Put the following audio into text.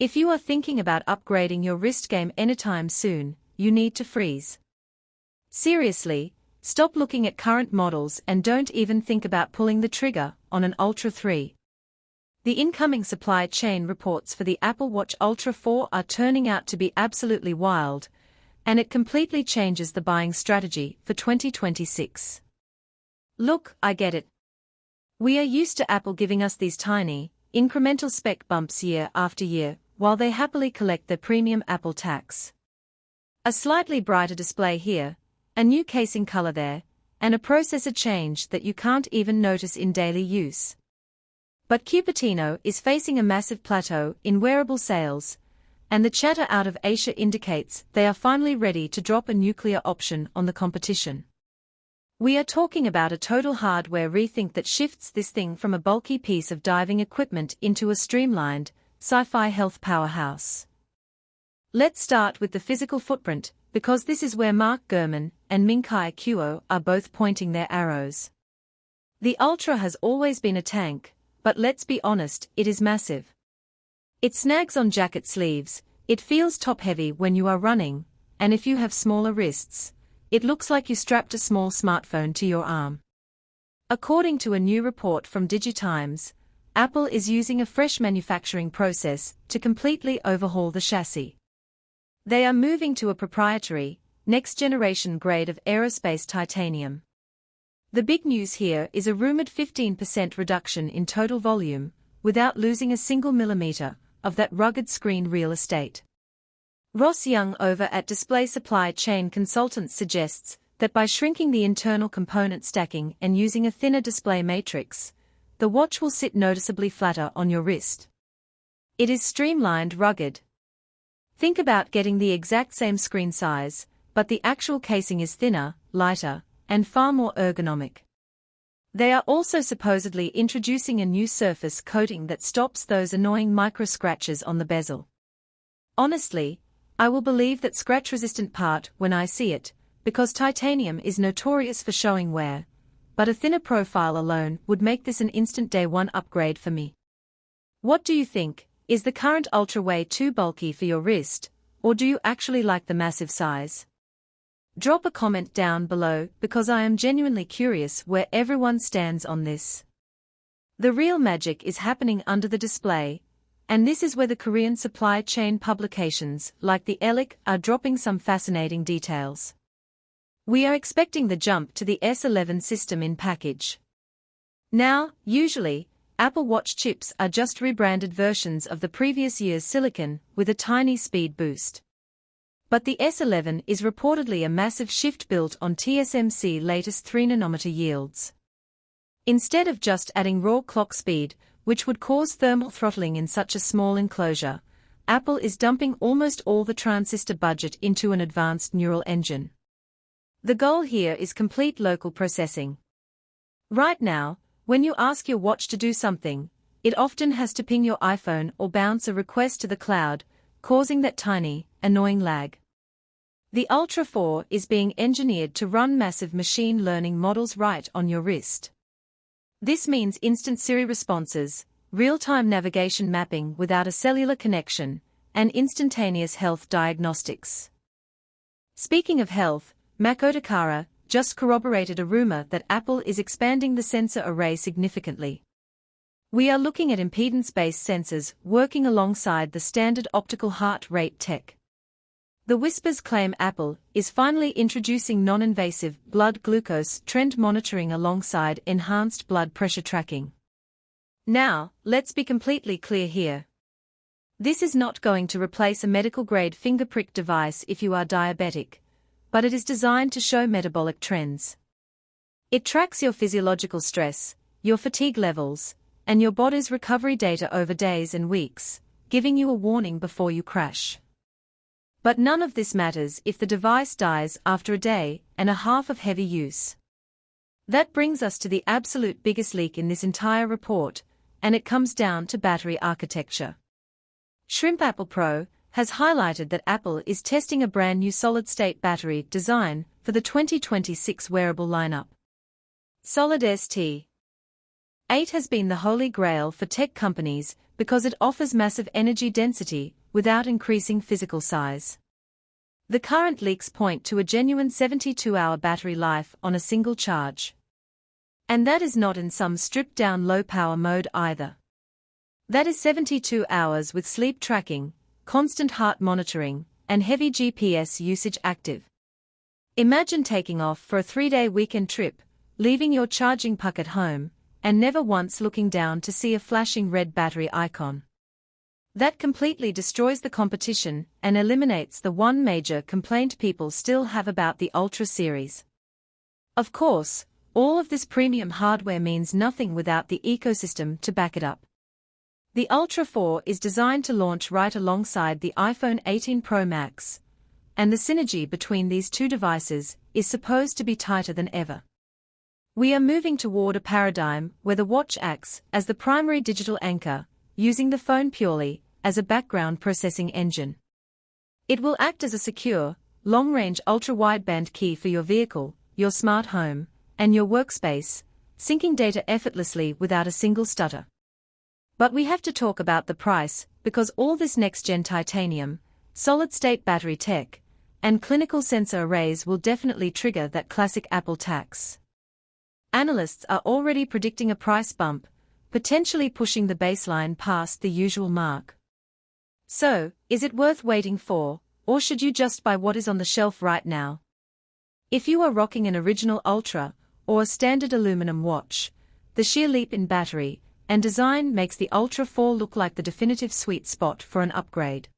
If you are thinking about upgrading your wrist game anytime soon, you need to freeze. Seriously, stop looking at current models and don't even think about pulling the trigger on an Ultra 3. The incoming supply chain reports for the Apple Watch Ultra 4 are turning out to be absolutely wild, and it completely changes the buying strategy for 2026. Look, I get it. We are used to Apple giving us these tiny, incremental spec bumps year after year, while they happily collect their premium Apple tax. A slightly brighter display here, a new casing color there, and a processor change that you can't even notice in daily use. But Cupertino is facing a massive plateau in wearable sales, and the chatter out of Asia indicates they are finally ready to drop a nuclear option on the competition. We are talking about a total hardware rethink that shifts this thing from a bulky piece of diving equipment into a streamlined, sci-fi health powerhouse. Let's start with the physical footprint, because this is where Mark Gurman and Ming-Chi Kuo are both pointing their arrows. The Ultra has always been a tank, but let's be honest, it is massive. It snags on jacket sleeves, it feels top-heavy when you are running, and if you have smaller wrists, it looks like you strapped a small smartphone to your arm. According to a new report from DigiTimes, Apple is using a fresh manufacturing process to completely overhaul the chassis. They are moving to a proprietary, next-generation grade of aerospace titanium. The big news here is a rumored 15% reduction in total volume, without losing a single millimeter of that rugged screen real estate. Ross Young over at Display Supply Chain Consultants suggests that by shrinking the internal component stacking and using a thinner display matrix, the watch will sit noticeably flatter on your wrist. It is streamlined, rugged. Think about getting the exact same screen size, but the actual casing is thinner, lighter, and far more ergonomic. They are also supposedly introducing a new surface coating that stops those annoying micro-scratches on the bezel. Honestly, I will believe that scratch-resistant part when I see it, because titanium is notorious for showing wear, but a thinner profile alone would make this an instant day-one upgrade for me. What do you think? Is the current Ultra way too bulky for your wrist, or do you actually like the massive size? Drop a comment down below because I am genuinely curious where everyone stands on this. The real magic is happening under the display, and this is where the Korean supply chain publications like the Elic are dropping some fascinating details. We are expecting the jump to the S11 system in package. Now, usually, Apple Watch chips are just rebranded versions of the previous year's silicon with a tiny speed boost. But the S11 is reportedly a massive shift built on TSMC latest 3nm yields. Instead of just adding raw clock speed, which would cause thermal throttling in such a small enclosure, Apple is dumping almost all the transistor budget into an advanced neural engine. The goal here is complete local processing. Right now, when you ask your watch to do something, it often has to ping your iPhone or bounce a request to the cloud, causing that tiny, annoying lag. The Ultra 4 is being engineered to run massive machine learning models right on your wrist. This means instant Siri responses, real-time navigation mapping without a cellular connection, and instantaneous health diagnostics. Speaking of health, Makoto Kara just corroborated a rumor that Apple is expanding the sensor array significantly. We are looking at impedance-based sensors working alongside the standard optical heart rate tech. The whispers claim Apple is finally introducing non-invasive blood glucose trend monitoring alongside enhanced blood pressure tracking. Now, let's be completely clear here. This is not going to replace a medical-grade finger prick device if you are diabetic, but it is designed to show metabolic trends. It tracks your physiological stress, your fatigue levels, and your body's recovery data over days and weeks, giving you a warning before you crash. But none of this matters if the device dies after a day and a half of heavy use. That brings us to the absolute biggest leak in this entire report, and it comes down to battery architecture. Shrimp Apple Pro has highlighted that Apple is testing a brand new solid-state battery design for the 2026 wearable lineup. Solid ST. 8 has been the holy grail for tech companies because it offers massive energy density without increasing physical size. The current leaks point to a genuine 72-hour battery life on a single charge. And that is not in some stripped-down low-power mode either. That is 72 hours with sleep tracking, constant heart monitoring, and heavy GPS usage active. Imagine taking off for a 3-day weekend trip, leaving your charging puck at home, and never once looking down to see a flashing red battery icon. That completely destroys the competition and eliminates the one major complaint people still have about the Ultra series. Of course, all of this premium hardware means nothing without the ecosystem to back it up. The Ultra 4 is designed to launch right alongside the iPhone 18 Pro Max, and the synergy between these two devices is supposed to be tighter than ever. We are moving toward a paradigm where the watch acts as the primary digital anchor, using the phone purely as a background processing engine. It will act as a secure, long-range ultra-wideband key for your vehicle, your smart home, and your workspace, syncing data effortlessly without a single stutter. But we have to talk about the price, because all this next-gen titanium, solid-state battery tech, and clinical sensor arrays will definitely trigger that classic Apple tax. Analysts are already predicting a price bump, potentially pushing the baseline past the usual mark. So, is it worth waiting for, or should you just buy what is on the shelf right now? If you are rocking an original Ultra, or a standard aluminum watch, the sheer leap in battery and design makes the Ultra 4 look like the definitive sweet spot for an upgrade.